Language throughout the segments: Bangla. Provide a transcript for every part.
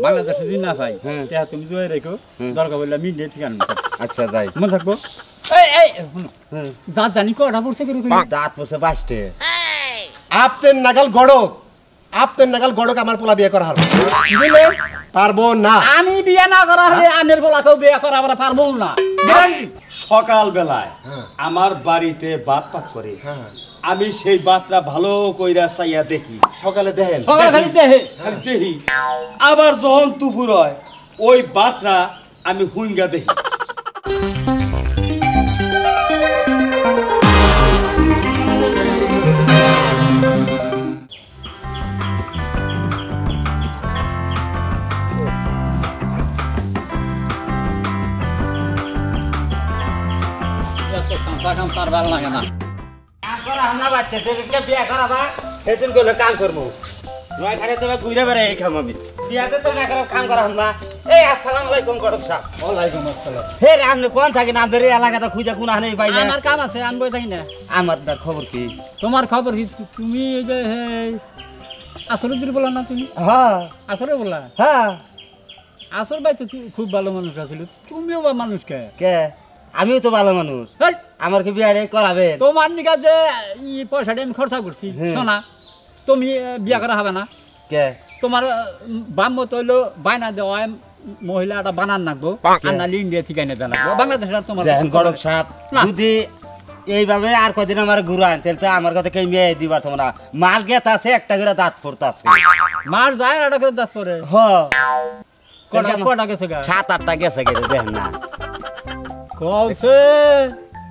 বাংলাদেশে যদি না পাই টেহা তুমি জয় রেখো দরকার বললে আমি দিয়ে ঠিকানা আচ্ছা যাই মনে থাকবো এই দাঁত জানি কটা পড়ছে কি দাঁত পড়ছে 5টে আপনার নাগাল গড়ক আমার পোলা বিয়ে করা হবে বুঝলে পারবো না আমি বিয়ে না করা হলে আনের পোলাকেও বিয়ে করা আমরা পারবো না সকাল বেলায় আমার বাড়িতে ভাত পাক করে আমি সেই ভাতটা ভালো কইরা চাইয়া দেখি সকালে দেখেন খালি দেহে খালি দেখি আবার যখন দুপুর হয় ওই ভাতটা আমি হুইঙ্গা দেখি কাম সার ভালো লাগে না আমরা বাচ্চা সেদিনকে বিয়ে করাবা সেদিন করলে কাম করবো নয় খানে তুমি ঘুরে বেড়ে এই খাম আমি বিয়াতে তো না করে কাম করা না এই আসসালামু আলাইকুম গড়ক সাহেব ওয়ালাইকুম আসসালাম হে রে আপনি কোন থাকেন আমাদের এই এলাকাটা খুঁজে কোন হানে পাই না আমার কাম আছে আমি বই থাকি না আমার দা খবর কি তোমার খবর কি তুমি এই যে আসলে দিন বলা না তুমি হ্যাঁ আসলে বললা হ্যাঁ আসল ভাই তো খুব ভালো মানুষ আছিল তুমিও বা মানুষ কে কে আমিও তো ভালো মানুষ আমার কি বিয়ে করাবেন তোমার নিকা যে ই পয়সাটা আমি খরচা করছি শোনা তুমি বিয়া করা হবে না কে তোমার বাম মতো হইলো বায়না দেওয়া মহিলাটা বানান রাখবো আনালি ইন্ডিয়া থেকে এনে দেওয়া লাগবো বাংলাদেশ আর তোমার গড়ক সাহেব যদি এইভাবে আর কদিন আমার ঘুরান তাহলে তো আমার কথা কেউ মেয়ে দিবার তোমরা মার গেত আছে একটা করে দাঁত পড়তে আছে মার যায় আর একটা করে দাঁত পড়ে কটা গেছে গা 7-8টা গেছে গেলে দেখেন না কওছে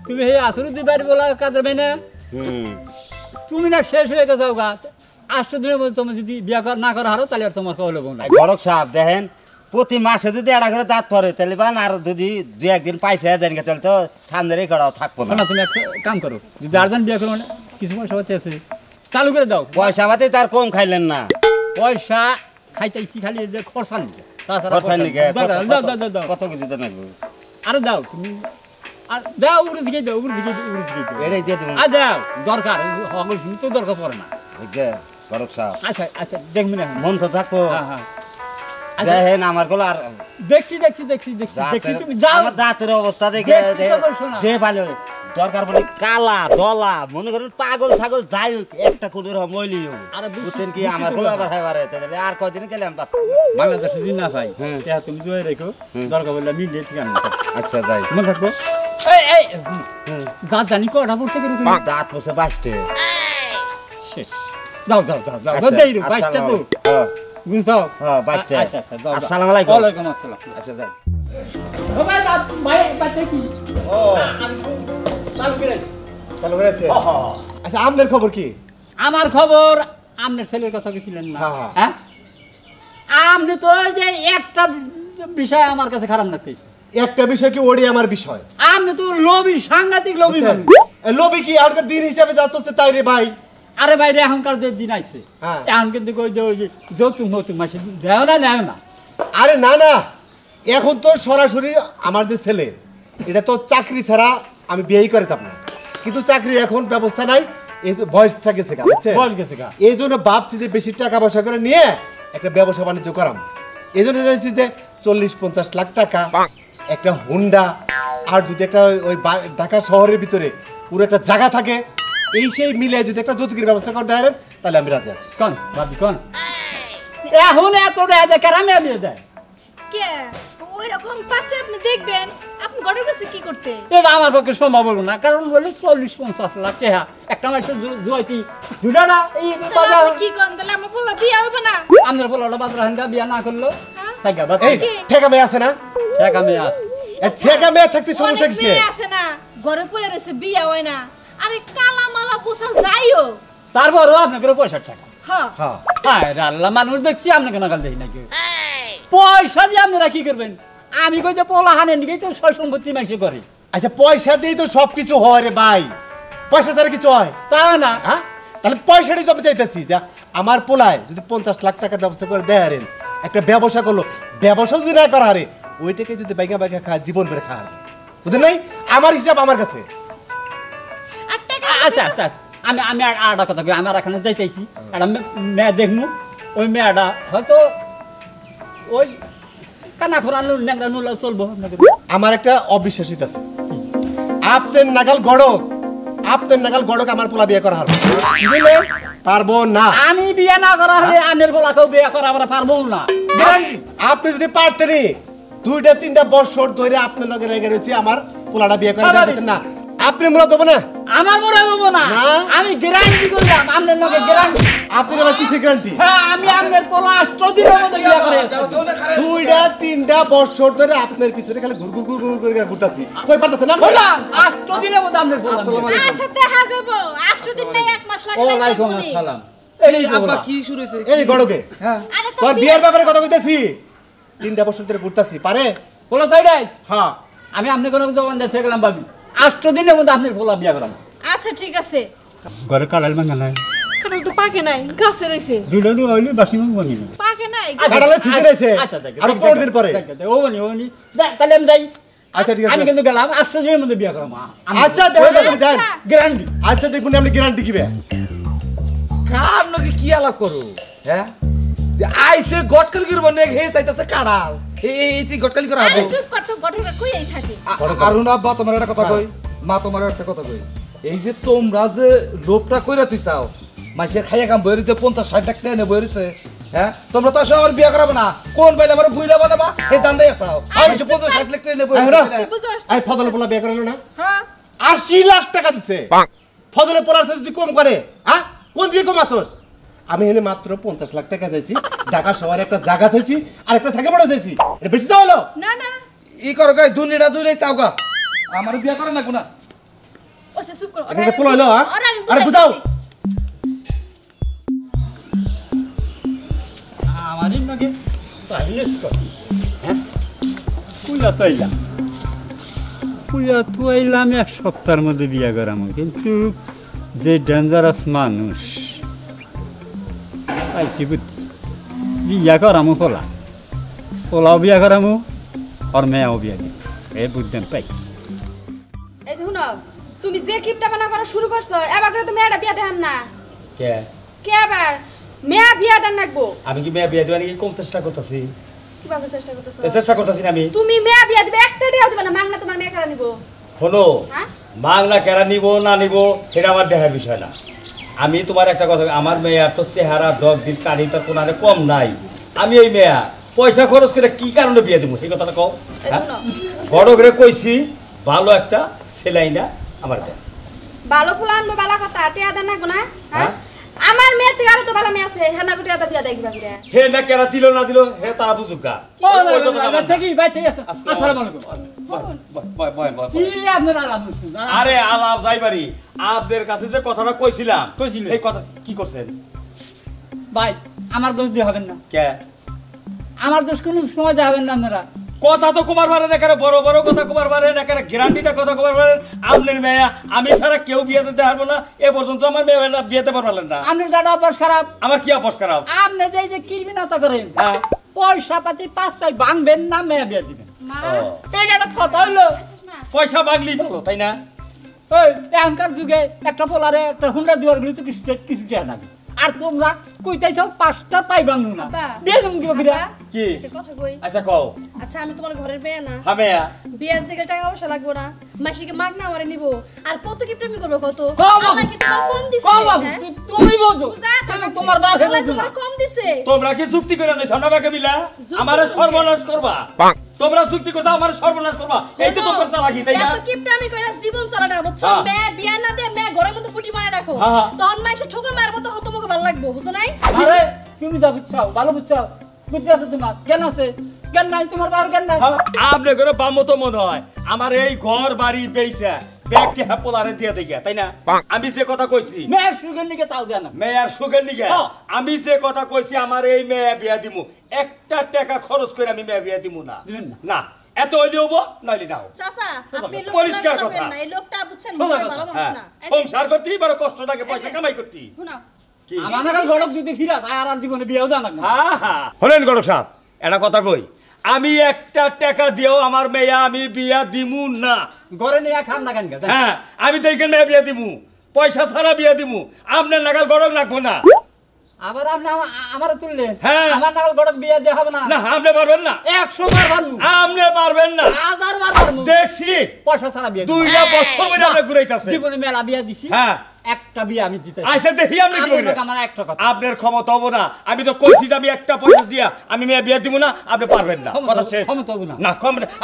তুমি হে আসলে দিবার বলা কাদের মেনে তুমি না শেষ হয়ে গেছো গা 8 দিনের মধ্যে তুমি যদি বিয়া না করা হারো তাহলে আর তোমার কল হবো না গড়ক সাহেব দেখেন প্রতি মাসে যদি একটা করে দাঁত পড়ে তাহলে বান আর যদি 2-1 দিন পাইছে দেন তাহলে তো সামনেরই করাও থাকবো না তুমি একটা কাম করো যদি আর্জেন্ট বিয়া করো না কিছু পয়সা পাতি আছে চালু করে দাও পয়সা পাতি তার কম খাইলেন না পয়সা খাইতেছি খালি যে খরচা নিতে কত কিছু দেন আরে দাও তুমি দাও উড়ে দিকে দাও উড়ে দিকে এটাই দিয়ে দেবো দাও দরকার সকল শুনি তো দরকার পড়ে না গড়ক সাহেব আচ্ছা আচ্ছা দেখবি না মন তো থাকবো দেখেন আমার গুলো আর দেখছি তুমি যাও আমার দাঁতের অবস্থা দেখে যে ভালো দরকার পড়ে কালা দলা মনে করেন পাগল ছাগল যাই হোক একটা কোনের মইলি বুঝছেন কি আমার গুলো আবার খাইবারে তাহলে আর কদিন গেলে আমি বাংলাদেশে যদি না পাই টেহা তুমি জয় রেখো দরকার বললে আমি দিয়ে ঠিকানা আচ্ছা যাই মনে থাকবো এই দাঁত জানি কটা পড়ছে কি দাঁত পড়ছে 5টে শেষ যাও দেই রে 5টা তো গুনছাও হ্যাঁ 5টে আচ্ছা যাও আসসালামু আলাইকুম ওয়ালাইকুম আসসালাম আচ্ছা যাই ও ভাই বাচ্চা কি ও চালু করেছে আচ্ছা আমাদের খবর কি আমার খবর আমনের ছেলের কথা গেছিলেন না হ্যাঁ আমনে তো যে একটা বিষয় আমার কাছে খারাপ লাগতেছে একটা বিষয় কি ওড়ি আমার বিষয় আমনে তো লোভী সাংঘাতিক লোভী লোভী কি আগের দিন হিসাবে যা চলছে তাই রে ভাই আরে ভাই রে এখনকার যে দিন আইছে এখন কিন্তু ওই যে যৌতুক মাসে দেও না আরে না এখন তো সরাসরি আমার যে ছেলে এটা তো চাকরি ছাড়া আমি বিয়েই করতাম না কিন্তু চাকরির এখন ব্যবস্থা নাই এই যে বয়সটা গেছে গা এই জন্য ভাবছি যে বেশি টাকা পয়সা করে নিয়ে একটা ব্যবসা বাণিজ্য করাম এই জন্য চাইছি যে 40-50 লাখ টাকা একটা হুন্ডা আর যদি একটা ওই ঢাকা শহরের ভিতরে পুরো একটা জায়গা থাকে এই সেই মিলে যদি একটা যৌতুকের ব্যবস্থা করে দেয় তাহলে আমি রাজি আছি কোন ভাবি কোন এখন এত দেয় কারামে বিয়ে দেয় কে ওই রকম পাত্র আপনি দেখবেন আপনি গড়ের কাছে কি করতে এটা আমার পক্ষে সম্ভব হলো না কারণ বলে 40-50 লাখ টাকা একটা মাসে জুয়াইতি দুটাটা এই আপনি কি কোন তাহলে আমরা বললা বিয়ে হবে না আমরা বললা বাদরা হাঙ্গা বিয়ে না করলো থাকা বাদ এই ঠেকা মেয়ে আছে না ঠেকা মেয়ে আছে ঠেকা মেয়ে থাকতে সমস্যা কি আছে না ঘরে পড়ে রইছে বিয়ে হয় না আরে কালা মালা পোষা যাইও তারপরও আপনাদের পয়সা টাকা হ্যাঁ আল্লাহ মানুষ দেখছি আপনাকে নাগাল দেখি নাকি পয়সা দিয়ে আপনারা কি করবেন আমি কই যে পোলা হানে নিকে তো সয় সম্পত্তি মাইসে করে আচ্ছা পয়সা দিয়ে তো সবকিছু হয় রে ভাই পয়সা ছাড়া কিছু হয় তা না হ্যাঁ তাহলে পয়সাটাই তো আমি চাইতেছি যে আমার পোলায় যদি 50 লাখ টাকার ব্যবস্থা করে দেয়ারেন একটা ব্যবসা করলো ব্যবসা যদি না করা রে ওইটাকে যদি বাইকা খায় জীবন ভরে খায় বুঝলেন নাই আমার হিসাব আমার কাছে আচ্ছা আমি আরেকটা কথা কই আমার এখানে যাইতেছি একটা মেয়ে দেখমু ওই মেয়েটা হয়তো ওই কানা খোরানো ন্যাংরা নুলা চলবো আপনাকে আমার একটা অবিশ্বাসিত আছে আপনার নাগাল গড়ক আমার পোলা বিয়ে করা হবে বুঝলে পারবো না আমি বিয়ে না করা হলে আনের বলাকেও বিয়ে করা আমরা পারবো না আপনি যদি পারতেনই 2-3 বছর ধরে আপনার লগে লেগে রয়েছে আমার পোলাটা বিয়ে করে দিতেন না আপনি মোরা দেবো না আমার মোরা দেবো না আমি গ্যারান্টি করলাম আপনার লগে গ্যারান্টি আপনি আমার কিসের গ্যারান্টি হ্যাঁ আমি আপনার পোলা 8 দিনের মধ্যে বিয়ে করে 2-3 বছর ধরে আপনার পিছনে খালি ঘুর করে ঘুরতাছি কই পারতেছ না বলা 8 দিনের মধ্যে আপনার পোলা আচ্ছা দেখা যাব 8 দিন নাই 1 মাস লাগে ওয়ালাইকুম আসসালাম এই আব্বা কি শুরু হইছে এই গড়কে হ্যাঁ আরে তোর বিয়ের ব্যাপারে কথা কইতাছি 3 বছর ধরে ঘুরতাছি পারে পোলা চাইডাই হ্যাঁ আমি আপনাকে কোনো জবান দিতে গেলাম ভাবি 8 দিনের মধ্যে আপনার পোলা বিয়ে করাম আচ্ছা ঠিক আছে ঘরে কাড়াল ভাঙা নাই কাঁঠাল তো পাকে নাই গাছে রইছে জুড়ে হইলে বাসি মাং ভাঙি না পাকে নাই কাঁঠালে ছিঁড়ে রয়েছে। আচ্ছা আরো 15 দিন পরে। ও বনি তাহলে আমি যাই আচ্ছা ঠিক আমি আছে কিন্তু গেলাম 8 দিনের মধ্যে বিয়ে করাম আচ্ছা দেখো যান গ্যারান্টি আচ্ছা দেখুন আপনি গ্যারান্টি কিবে কার লগে কি আলাপ করো হ্যাঁ যে আইছে গটকালি করব নে হে চাইতাছে কাড়াল এই গটকালি করা হবে আরে চুপ কর তো ঘটনা কইই থাকে আরুন আব্বা তোমার একটা কথা কই মা তোমার একটা কথা কই এই যে তোমরা যে লোভটা কইরা তুই চাও মাইসের খাইয়া কাম বই রইছে 50-60 লাখ টাকা নে বই রইছে হ্যাঁ তোমরা তো আসলে আমার বিয়ে করাবে না কোন বাইলে আমার বুইরা বানাবা এই দান দেয়া চাও আমি 50-60 লাখ টাকা নে বই রইছে বুঝছস আই ফদলে পোলা বিয়ে করালো না হ্যাঁ 80 লাখ টাকা দিছে ফদলে পোলার সাথে তুই কম করে হ্যাঁ কোন দিয়ে কম আছস আমি এখানে মাত্র 50 লাখ টাকা চাইছি ঢাকা শহরে একটা জায়গা চাইছি আর একটা থাকে বড় চাইছি এটা বেশি চাও হলো না না ই করো গাই দুনিটা দুইরে চাওগা আমার বিয়ে করে না কোনা ও সে চুপ কর এটা পোলা হলো হ্যাঁ আরে বুঝাও আমারই নাকি সাইলেন্স কর হ্যাঁ পুইয়া তো আইলাম 1 সপ্তাহের মধ্যে বিয়ে করাম কিন্তু যে ডেঞ্জারাস মানুষ পাইছি বুদ্ধি বিয়া করামু পোলাও বিয়া করামু আর মেয়াও বিয়া দিই এই বুদ্ধি পাইছি এই যে শুনো তুমি যে কিপটা বানা করা শুরু করছো এবার করে তুমি এটা বিয়া দেখাম না কে কে আবার মেয়া বিয়া দেন নাকবো আমি কি মেয়ে বিয়ে দেওয়া নাকি কম চেষ্টা করতেছি কিভাবে চেষ্টা করতেছো চেষ্টা করতেছি না আমি তুমি মেয়া বিয়া দিবে একটা দিও দিবে না মাংনা তোমার মেয়ে কারা নিব হলো হ্যাঁ মাগনা কেরা নিব না নিব এটা আমার দেখার বিষয় না আমি তোমার একটা কথা আমার মেয়ার তো চেহারা দগ দিন কানি তার কোনো আরে কম নাই আমি এই মেয়া পয়সা খরচ করে কি কারণে বিয়ে দেবো সেই কথাটা কও এই শুনো বড় করে কইছি ভালো একটা সেলাইনা আমার দেন ভালো ফুল আনবো ভালো কথা টিয়া দেন নাকবো না হ্যাঁ হ্যাঁ? আমার মেয়ে থেকে আরো তো ভালো মেয়ে আছে হেনা গুটি এটা বিয়া দেয় কিবা করে হে না কেরা দিল না দিল হে তারা বুঝুক গা ওই কথাটা আমার না। থেকে ভাই ঠিক আছে আসসালামু আলাইকুম বয়। কি আপনারা আলাপ করছেন আরে আলাপ যাইবারি আপনাদের কাছে যে কথাটা কইছিলাম কইছিলে। এই কথা কি করছেন ভাই আমার দোষ দিয়ে হবেন না কে আমার দোষ কোনো সময় দিয়ে হবেন না আপনারা কথা তো কুমার পারেন এখানে বড় বড় কথা কুমার পারেন এখানে গ্যারান্টিটা কথা কুমার পারেন আপনার মেয়ে আমি ছাড়া কেউ বিয়ে দিতে পারবো না এ পর্যন্ত আমার মেয়ে বিয়েতে পারবেন না আপনি যারা অভ্যাস খারাপ আমার কি অবস্থা খারাপ আপনি যে কিরমিনাতা করেন হ্যাঁ পয়সা পাতি 5 টাকা ভাঙবেন না মেয়ে বিয়ে দিবেন মা ও, এই একটা কথা হইলো পয়সা বাগলি ভালো তাই না ওই এখনকার যুগে একটা পোলারে একটা হুন্ডা দিবার গেলে তো কিছু চায় না আর তোমরা কইতাইছো 5টা পাই ভাঙবো না আব্বা। বিয়ে তুমি কি কইরা কি একটা কথা কই আচ্ছা কও আচ্ছা আমি তোমার ঘরের মেয়ে না হ্যাঁ মেয়া বিয়ের দিকে টাকা পয়সা লাগবো না মাসিকে মাগনা আমারে নিব আর কত কি প্রেমী করবো কত বাবু। আল্লাহ কি তোমার কম দিছে কও বাবু হ্যাঁ? তুমি বোঝো বুঝা তাহলে তোমার বাপ আল্লাহ বোঝো না তোমার কম দিছে তোমরা কি চুক্তি করে নাই সামনাবাকে মিলা আমারে সর্বনাশ করবা তোমরা চুক্তি করতে আমারে সর্বনাশ করবা এই তো তোমার চালাকি তাই না এত কি প্রেমী কইরা জীবন চালাটা বুঝছো হ্যাঁ। মেয়ে বিয়া না দে মেয়ে ঘরের মধ্যে ফুটি মারা রাখো হ্যাঁ, হ্যাঁ। তখন মাইসে ঠোকর মারবো তখন তোমাকে ভালো লাগবো বুঝছো নাই আরে তুমি যা বুঝছাও ভালো বুঝছাও বুদ্ধি আছে তোমার জ্ঞান আছে জ্ঞান নাই তোমার বাবার জ্ঞান নাই আপনি করে বামতো মনে হয় আমার এই ঘর বাড়ি বেইছে ব্যাগটি হ্যাপোলারে দিয়ে দেখিয়া তাই না আমি যে কথা কইছি মেয়ের সুগের নিকে তাও দেয় না মেয়ার সুখের নিগে হ্যাঁ। আমি যে কথা কইছি আমার এই মেয়ে বিয়া দিমু একটা টাকা খরচ করে আমি মেয়ে বিয়া দিমু না দিবেন না? না এত হইলে হবো নইলে না হোক। চাচা আপনি লোকটা পরিষ্কার কথা কথা। বলেন না এই লোকটা বুঝছেন সোজা মনে কথা। ভালো মানুষ হ্যাঁ না সংসার করতেই বড় কষ্টটাকে পয়সা কামাই করতি শুনো কি আমার নাগাল গড়ক যদি ফিরা যায় আর জীবনে বিয়েও জানাক না হলেন গড়ক সাহেব এটা কথা কই আমি একটা টাকা দিয়েও আমার মেয়ে আমি বিয়া দিমু না ঘরে নিয়ে খান না কেন হ্যাঁ আমি তো এইখানে মেয়ে বিয়া দিমু পয়সা ছাড়া বিয়া দিমু আপনার নাগাল গড়ক লাগবো না আবার আপনি আমার তুললেন হ্যাঁ। আমার নাগাল গড়ক বিয়ে দেওয়া হবে না না আপনি পারবেন না 100 বার পারবো আপনি পারবেন না 1000 বার পারবো দেখছি পয়সা ছাড়া বিয়ে 2টা বছর ধরে আপনি ঘুরাইতাছে জীবনে মেলা বিয়ে দিছি হ্যাঁ একটা বিয়ে আমি জিতে আচ্ছা দেখি আপনি কি করেন আমার একটা কথা আপনার ক্ষমতা হবো না আমি তো কইছি যে আমি একটা পয়সা দিয়া আমি মেয়ে বিয়ে দিব না আপনি পারবেন না কথা শেষ ক্ষমতা হবো না না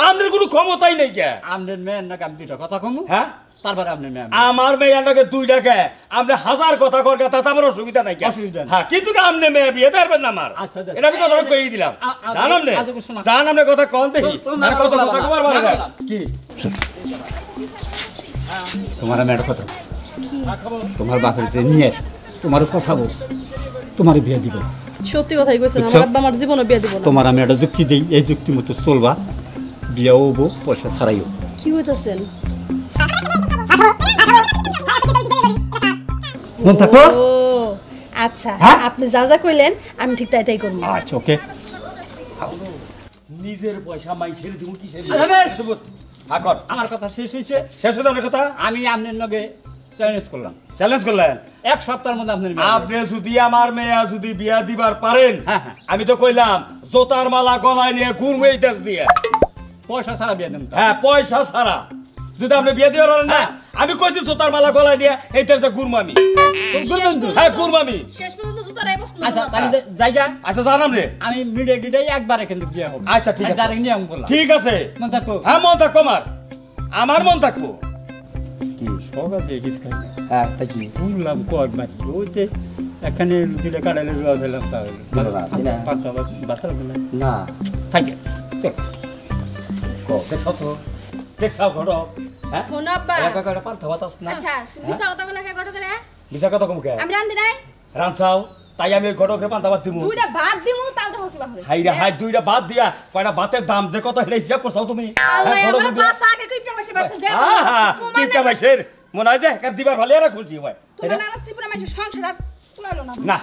আপনার কোনো ক্ষমতাই নেই কে আপনার মেয়ের নাকি আমি দুইটা কথা কমু হ্যাঁ তারপরে আপনার মেয়ে আমার মেয়েটাকে 2টা কে আপনি 1000 কথা কর তাতে আমার অসুবিধা নাই কে অসুবিধা নেই। হ্যাঁ কিন্তু আপনি মেয়ে বিয়ে পারবেন না আমার আচ্ছা, দেখ। এটা আমি কথা কই দিলাম জানেন না জান আপনি কথা কোন দেখি তোমার আর কথা কথা কবার বলা। পারে কি তোমার আমি একটা কথা তোমার বাপের যে নিয়ে তোমার ফসাবো তোমার বিয়ে দিব সত্যি কথাই কইছেন বুঝছো? আমার আব্বা আমার জীবনে বিয়ে দিব না তোমার আমি একটা যুক্তি দেই এই যুক্তি মতো চলবা বিয়েও হবো পয়সা ছাড়াইও কি হইতাছেন মন থাকো ও আচ্ছা হ্যাঁ? আপনি যা যা কইলেন আমি ঠিক তাই তাই করব আচ্ছা ওকে নিজের পয়সা মাইছের দিব কিসের আরে, আকর আমার কথা শেষ হয়েছে শেষ হলো আপনার কথা আমি আপনার লগে চ্যালেঞ্জ করলাম চ্যালেঞ্জ করলেন এক সপ্তাহের মধ্যে আপনার মেয়ে আপনি যদি আমার মেয়া যদি বিয়া দিবার পারেন হ্যাঁ, হ্যাঁ। আমি তো কইলাম জোতার মালা গলায় নিয়ে ঘুরবে এই দেশ দিয়ে পয়সা ছাড়া বিয়ে দেন হ্যাঁ পয়সা ছাড়া যদি আপনি বিয়ে দিবার পারেন না আমি কইছি জোতার মালা গলায় নিয়ে এই দেশে ঘুরবো আমি হ্যাঁ ঘুরবো আমি শেষ পর্যন্ত জুতারাই বসনো আচ্ছা তাহলে জায়গা আচ্ছা জানাম রে আমি মিডিয়া দিটাই একবারে কিন্তু বিয়ে হবে আচ্ছা ঠিক আছে ডাইরেক্ট নিয়ম করলাম ঠিক আছে মন থাকো হ্যাঁ মন থাকবো আমার মন থাকবো কি সকাল দিয়ে কিছু খাই না হ্যাঁ তাই কি বুঝলাম কয়েকবার ওইতে এখানে দুইটা কাটালে রোয়া ছিলাম তাহলে ভালো না, তাই না? বাতার বলে না থাকে চল দেখছো তো দেখছাও ঘর হ্যাঁ শোনো আব্বা একা একা পান্তা বাতাস না আচ্ছা তুমি মিছা কথা বলা কে গটো করে বিশা কথা কম কে আমি রান্ধি নাই রানছাও তাই আমি ঘটকে পান্তা বাত দিমু দুইটা ভাত দিমু তাও তো হকিবা হরে হাইরা হাই দুইটা বাদ দিয়া কয়টা ভাতের দাম যে কত হেলে হিসাব করছাও তুমি আল্লাহ হ্যাঁ, আমার ঘটকের পাশা আগে কইটা বসে বাইতে যে কিপটা বাইশের মনে হয় যে একার দিবার ভালো এরা খুলছি ভাই তোমার নানা সিপুরা মাঝে সংসার আর কুলালো না না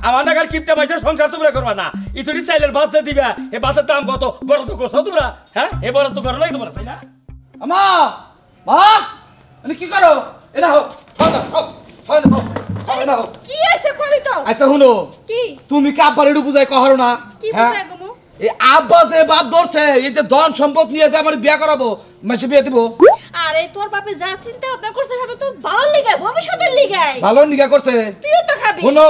আমার নাগাল কিপটা বাইশের সংসার তোমরা করবা না ইতুরি চাইলের বাদ যে দিবা এ বাতের দাম কত বড় তো করছো তোমরা হ্যাঁ এ বড় তো করো নাই তোমরা তাই না আমা মা মানে কি করো এটা হোক না হোক কি হইছে কবি তো আচ্ছা শুনো কি তুমি কি আব্বার একটু বুঝাই কহারো না কি হ্যাঁ? বুঝাই গমু এই আব্বা যে বাদ ধরছে এই যে ধন সম্পদ নিয়ে যে আমার বিয়া করাবো মাসে বিয়ে দিব আরে তোর বাপে যা চিন্তা ভাবনা করছে ভাবে তোর ভালো লিগে ভবিষ্যতের লিগে ভালো নিগা করছে তুইও তো খাবি শুনো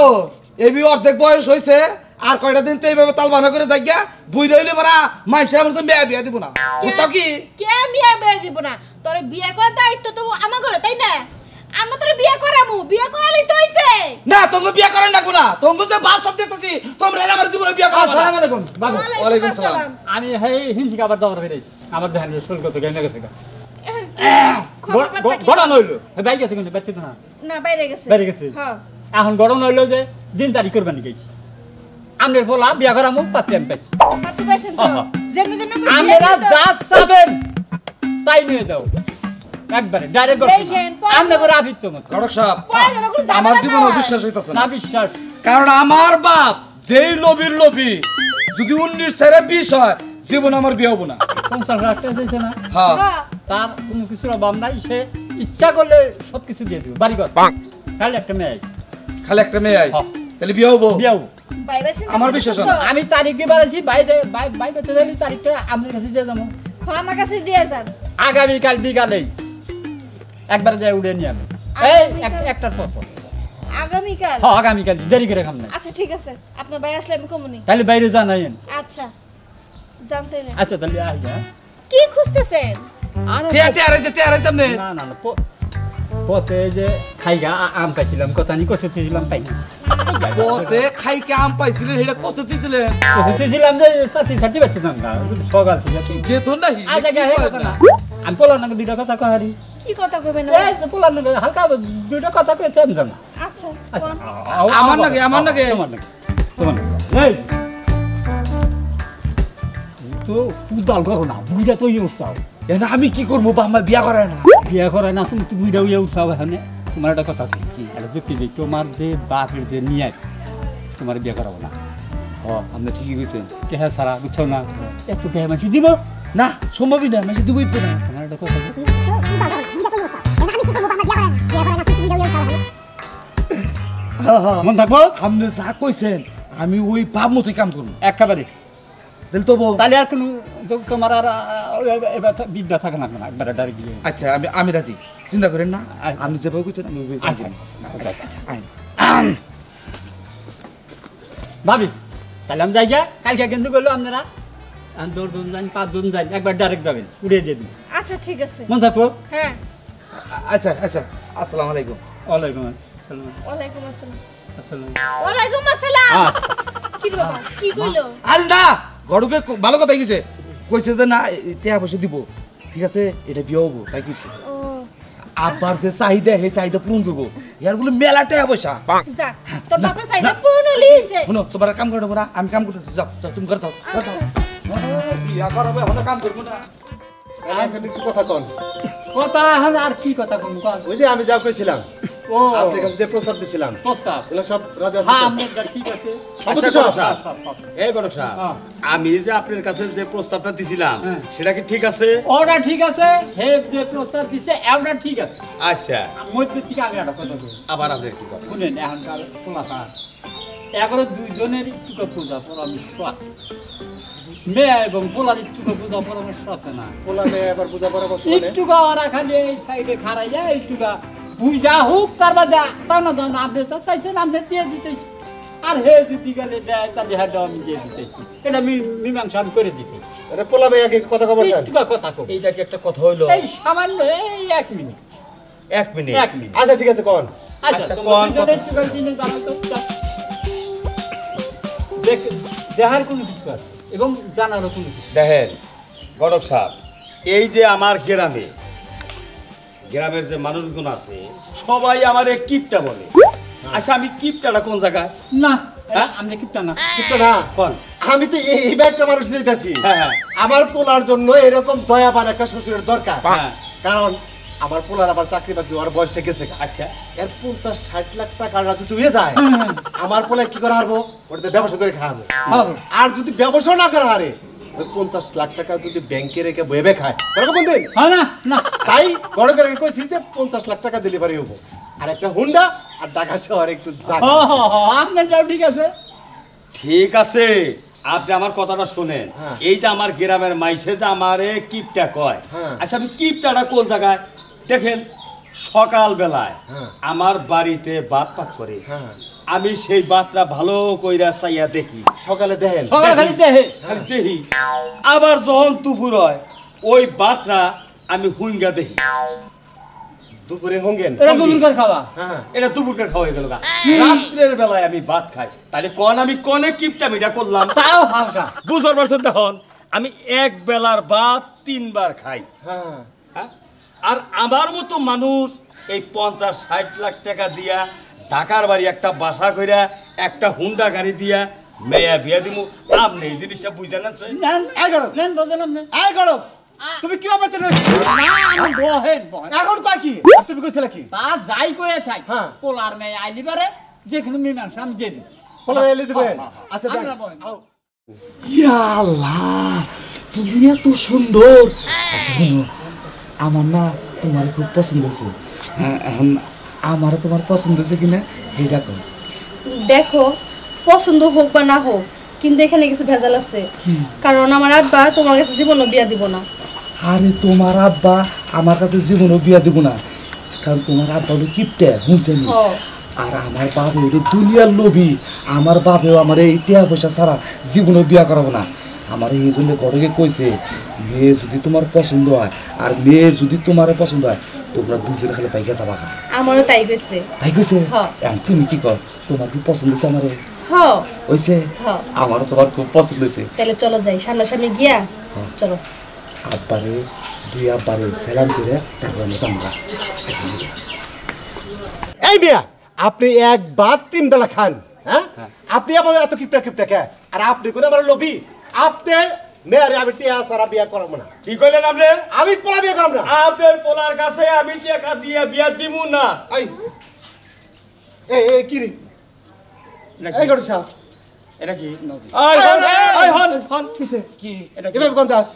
এবি অর্ধেক বয়স হয়েছে আর কয়টা দিন তো এইভাবে তাল বানা করে যাইয়া বুই রইলে পারা মানুষের আমার বিয়া বিয়া দিব না বুঝছো কি কে বিয়ে বিয়ে দিব না তোর বিয়ে করার দায়িত্ব তো আমার ঘরে তাই না আমরা তোর বিয়ে করামু বিয়ে করালেই তো হইছে না তোমাকে বিয়া করেন না কোনা তোমাকে যে বাপ সব দেখতেছি তোমরা আমার জীবনে বিয়া করাবো না। আসসালামু আলাইকুম বাবু ওয়ালাইকুম সালাম। আমি হেই হিন্দি খাবার দাবার ফিরেছি আমার ধ্যান শুল্ক তো গেমে গেছে খবর পাত্তা কি? গড়ন হইলো বাইক গেছে কিন্তু ব্যক্তি না না বাইরে গেছে বাইরে গেছে হ্যাঁ এখন গড়ন হইলো যে দিন তারিখ করবানি গেছি আমনের বলা বিয়া করা মুখ পাত্রে আমি পাইছি পাত্তা পাইছেন তো হ্যাঁ। যেমনি যেমনি কইছি আমরা যা চাবেন তাই নিয়ে যাও একবারে ডাইরেক্ট দেখেন, পরে- আমরা করে আবিত্ত মত ঘটক সাহেব পরে যেন কোনো ঝামেলা আমার না জীবনে হয়। বিশ্বাস হইতাছে না না বিশ্বাস কারণ আমার বাপ যেই লোভীর লোভী যদি 19 ছেড়ে 20 হয় জীবন আমার বিয়ে হবো না 50,000 টাকা দিয়েছে না হ্যাঁ হ্যাঁ তার কোনো কিছুর অভাব নাই সে ইচ্ছা করলে সব কিছু দিয়ে দিবে বাড়ি ঘর খালি একটা মেয়ে খালি একটা মেয়ে আই হ্যাঁ। তাহলে বিয়ে হবো বিয়াও বাইরে চিন্তা আমার করতেছেন বিশ্বাস তো? হয় আমি তারিখ দিয়ে বাড়াইছি বাইরে বাইরে যাইলি তারিখটা আপনার কাছে দিয়ে যাবো হ্যাঁ, আমার কাছে দিয়ে যান আগামীকাল বিকালেই একবার যাই উড়ে নিয়ে আমি এই একটার পর পর আগামীকাল হ্যাঁ আগামীকাল দেরি করে খাম না আচ্ছা ঠিক আছে আপনার ভাই আসলে আমি কমুনি তাহলে বাইরে জানাইন আচ্ছা জানতে না আচ্ছা তাহলে আই যা কি খুঁজতেছেন আরে টেয়ারাইছে আপনি না না না পথে যে খাইগা আম পাইছিলাম কথা নি কষে ছিলাম পাই না পথে খাইকে আম পাইছিলেন সেটা কষ্ট দিছিলেন কষে ছিলাম যে সাথে সাথে বাচ্চা যাম না সকাল থেকে বেতন নাই আচ্ছা হে কথা না আমি পোলার নাকি দুইটা কথা কহারি কি কথা কইবেন এই যে পোলার নাকি হালকা দুইটা কথা কইতে আমি জানা আচ্ছা আচ্ছা, কোন? আমার নাকি, আমার নাকি? তোমার নাকি তোমার নাকি এই তো ফুটবল করো না বুঝা তো ইয়ে উৎসাহ এনা আমি কি করবো বাবা বিয়া করে না বিয়ে করে না তুমি তো বুঝাও ইয়ে উৎসাহ এখানে তোমার একটা কথা আছে কি একটা যুক্তি দিই তোমার যে বাপের যে নিয়ে তোমার বিয়ে করাবো না আপনি ঠিকই কইছেন কেহা সারা বুঝছো না এত কেহা মাসি দিব না সম্ভবই না মানে দিবই তো না তোমার একটা কথা আছে। মন থাকবো আপনি যা কইছেন আমি ওই ভাব মতোই কাম করবো একেবারে তাহলে তো বউ তাহলে আর কোনো তোমার আর এবার বিদ্যা থাকে না একবারে ডাইরেক্ট গিয়ে আচ্ছা আমি রাজি চিন্তা করেন না আচ্ছা। আপনি যেভাবে কইছেন আমি ওইভাবে আচ্ছা রাজি। আচ্ছা আইন। ভাবি তাহলে আমি যাই গিয়া কালকে কিন্তু গেলো আপনারা 10 জন যান 5 জন যান একবার ডাইরেক্ট যাবেন উড়িয়ে দিয়ে দিন আচ্ছা ঠিক আছে মন থাকবো হ্যাঁ আচ্ছা আসসালামু আলাইকুম ওয়ালাইকুম আসসালাম ওয়ালাইকুম আসসালাম আসসালাম ওয়ালাইকুম আসসালাম কি রে বাবা কি কইলো আরে না ঘরকে ভালো কথা কইছে কইছে যে না টাকা পয়সা দিব ঠিক আছে এটা বিয়ে হবো তাই কইছে ও আবার যে চাহিদা হে চাহিদা পূরণ করবো ইয়ার বলে মেলা টাকা পয়সা যা তোর বাপের সাইডে পুরনো লিয়েছে শুনো তোমার কাম করে দেবো না আমি কাম করতে যাও তুমি করে যাও বিয়া করাবে হলে কাম করবো না এখন একটু কথা কন কথা এখন আর কি কথা কোন ওই যে আমি যা কইছিলাম ও আপনার কাছে যে প্রস্তাব দিছিলাম প্রস্তাব এগুলো সব রাজা আছে হ্যাঁ তো? আপনার ঠিক আছে আচ্ছা সব। গণক সাহেব এই গণক সাহেব হ্যাঁ। আমি যে আপনার কাছে যে প্রস্তাবটা দিছিলাম হ্যাঁ। সেটা কি ঠিক আছে ওটা ঠিক আছে হে যে প্রস্তাব দিছে ওটা ঠিক আছে আচ্ছা মধ্যে থেকে আমি একটা কথা বলি আবার আপনার কি কথা শুনেন এখনকার পোলাপান এগারো দুইজনের একটু পূজা পরামর্শ আছে মেয়ে এবং পোলার একটু পূজা পরামর্শ আছে না পোলা মেয়ে আবার পূজা পরামর্শ মানে একটু ওরা খালি এই সাইডে খারাই যায় একটু পূজা হোক তার বাদে দান আপনি তো চাইছেন আপনি দিয়ে দিতেছি আর হে যদি গেলে দেয় তাহলে হ্যাঁ আমি দিয়ে দিতেছি এটা মীমাংসা আমি করে দিতেছি আরে পোলা মেয়ে আগে কথা কবার যান একটু কথা কব এইটা কি একটা কথা হইলো এই সামান্য এই 1 মিনিট 1 মিনিট 1 মিনিট আচ্ছা ঠিক আছে কন আচ্ছা আচ্ছা, তোমরা কোন দুজনে কথা? একটু জিনিস জানো তো দেখার কোনো কিছু আছে এবং জানারও কোনো কিছু দেখেন গণক সাহেব এই যে আমার গ্রামের যে মানুষগুলো আছে সবাই আমার এই কিপটা বলে আচ্ছা আমি কিপটাটা কোন জায়গায় না হ্যাঁ? আমি কিপটা না কিন্তু না কোন আমি তো এই ব্যাগটা মানুষ দিতেছি হ্যাঁ, হ্যাঁ। আমার পোলার জন্য এরকম দয়াবান একটা শ্বশুরের দরকার হ্যাঁ। কারণ আমার পোলার আবার চাকরি বাকরি ওর বয়সটা গেছে গা। আচ্ছা এর 50-60 লাখ টাকা যদি হয়ে যায় আমার পোলায় কি করে হারবো ওটাতে ব্যবসা করে খাওয়াবো হবে। আর যদি ব্যবসা না করে হারে ওই 50 লাখ টাকা যদি ব্যাংকে রেখে বয়ে খায় ওরকম কোন দিন হয় না না তাই বড় করে কইছি যে 50 লাখ টাকা ডেলিভারি হবো আর একটা হুন্ডা আর ঢাকা শহরে একটু জায়গা। আপনারটাও ঠিক আছে ঠিক আছে আপনি আমার কথাটা শুনেন হ্যাঁ। এই যে আমার গ্রামের মাইসে যে আমারে কিপটা কয় হ্যাঁ। আচ্ছা আমি কিপটাটা কোন জায়গায় দেখেন সকাল বেলায় হ্যাঁ। আমার বাড়িতে বাত পাক করে হ্যাঁ আমি সেই বাতটা ভালো কইরা চাইয়া দেখি সকালে দেখেন সকালে খালি দেহে খালি দেখি আবার যখন দুপুর হয় ওই বাতটা আমি হুইঙ্গা দেখি দুপুরে হঙ্গেন এটা দুদিনকার খাওয়া হ্যাঁ এটা দুপুরকার খাওয়া হয়ে গেল গা। রাত্রের বেলায় আমি ভাত খাই তাহলে আমি কনে কিপটা মিটা করলাম তাও হালকা বুঝতে পারছেন তখন আমি এক বেলার ভাত 3 বার খাই হ্যাঁ হ্যাঁ? আর আমার মতো মানুষ এই 50-60 লাখ টাকা দিয়া ঢাকার বাড়ি একটা বাসা কইরা একটা হুন্ডা গাড়ি দিয়া মেয়া বিয়া দিমু আপনি এই জিনিসটা বুঝে না নেন এই করো নেন বুঝলাম না এই করো তুমি কি হবে তুমি আমি বহেন বহেন এখন কয় কি আর তুমি কইছিলে কি তা যাই করে থাক হ্যাঁ। পোলার মেয়ে আইলি পারে যে কোনো মীমাংসা আমি দিয়ে দিই বলো এলে দিবেন আচ্ছা আপনারা যাক বলেন। আও ইয়া আল্লাহ তুমি এত সুন্দর আচ্ছা শুনো আমার না তোমার খুব পছন্দ হয়েছে হ্যাঁ এখন আমারও তোমার পছন্দ হয়েছে কিনা এইটা কর দেখো পছন্দ হোক বা না হোক কিন্তু এখানে কিছু ভেজাল আছে কারণ আমার আব্বা তোমার কাছে জীবনও বিয়া দিব না আরে তোমার আব্বা আমার কাছে জীবনও বিয়া দিব না কারণ তোমার আব্বা হলো কিপটে শুনছেন হ আর আমার বাপ হলো দুনিয়ার লোভী আমার বাপেও আমার এই টাকা পয়সা ছাড়া জীবনও বিয়া করাবো না আমার এই জন্য ঘটকে কইছে মেয়ে যদি তোমার পছন্দ হয় আর মেয়ের যদি তোমার পছন্দ হয় তোমরা দুজনে খালি পাইকা যাবা খা আমারও তাই কইছে তাই কইছে হ্যাঁ। এখন তুমি কি কর তোমার কি পছন্দ হয়েছে আমার হ হয়েছে হ্যাঁ। আমারও তোমার খুব পছন্দ হয়েছে তাহলে চলো যাই সামনাসামনি গিয়া চলো আব্বারে দুই আব্বারে সালাম করে তারপর আমরা যাবো গা। আচ্ছা, আচ্ছা। এই মিয়া আপনি এক ভাত 3 বেলা খান হ্যাঁ আপনি আমার এত কিপটা কিপটা কে আর আপনি কোন আমার লোভী আপনি মেয়ারে আমি টিয়া সারা বিয়া করব না কি কইলেন আপনি আমি পোলা বিয়া করব না আপনার পোলার কাছে আমি টাকা দিয়া বিয়া দিমু না এই এই কি রে এই গড় সাহ এটা কি আই হন হন কিসে কি এটা কি এভাবে কোন যাস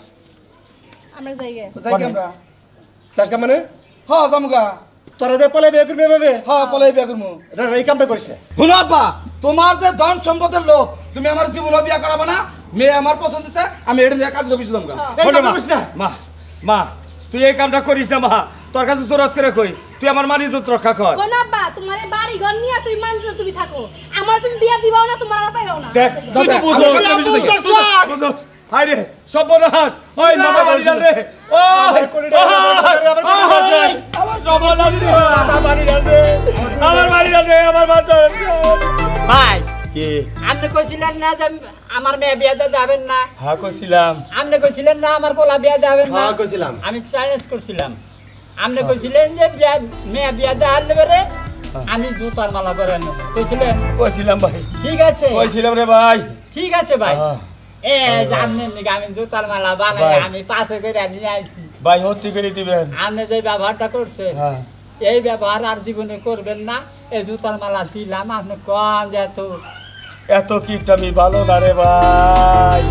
আমরা যাই গে যাই কি আমরা চাষ কা মানে হ্যাঁ যাবো গা তোরা যে পলাই বিয়ে করবি এভাবে হ্যাঁ পলাই বিয়া করবো এই কামটা করিস শুনো আব্বা তোমার যে ধন সম্পদের লোক তুমি আমার জীবনে বিয়া করাবো না মেয়ে আমার পছন্দ হচ্ছে আমি এটা নিয়ে কাজ করবি শুধু এই কামটা করিস না মা মা তুই এই কামটা করিস না মা তোর কাছে জোরাত করে কই তুই আমার মান ইজ্জত রক্ষা কর কোন আব্বা তোমার এই বাড়ি ঘর নিয়ে তুই মানুষ তুমি থাকো আমার তুমি বিয়া দিবাও না তোমার আর পাইও না দেখ তুই তো বুঝো বুঝো হাই রে সর্বনাশ ওই মাথা বাড়ি যান রে ওই আমার সর্বনাশ রে মাথা বাড়ি যান রে আমার বাড়ি যান রে আমার মাথা ভাই কি আপনি কইছিলেন না যে আমার মেয়ে বিয়ে দিতে যাবেন না হ্যাঁ কইছিলাম আপনি কইছিলেন না আমার পোলা বিয়ে যাবেন না হ্যাঁ কইছিলাম আমি চ্যালেঞ্জ করছিলাম আপনি কইছিলেন যে মেয়ে বিয়ে দেওয়ার নেবে আমি জুতার মালা করে আনবো কইছিলেন কইছিলাম ভাই ঠিক আছে কইছিলাম রে ভাই ঠিক আছে ভাই হ্যাঁ। এ জানেন নাকি আমি জুতার মালা বানাই ভাই। আমি পাশে করে নিয়ে আইছি ভাই হত্যি করে দিবেন আপনি যে ব্যবহারটা করছে হ্যাঁ এই ব্যবহার আর জীবনে করবেন না এই জুতার মালা দিলাম আপনি কন যে এত কিপটা আমি ভালো না রে ভাই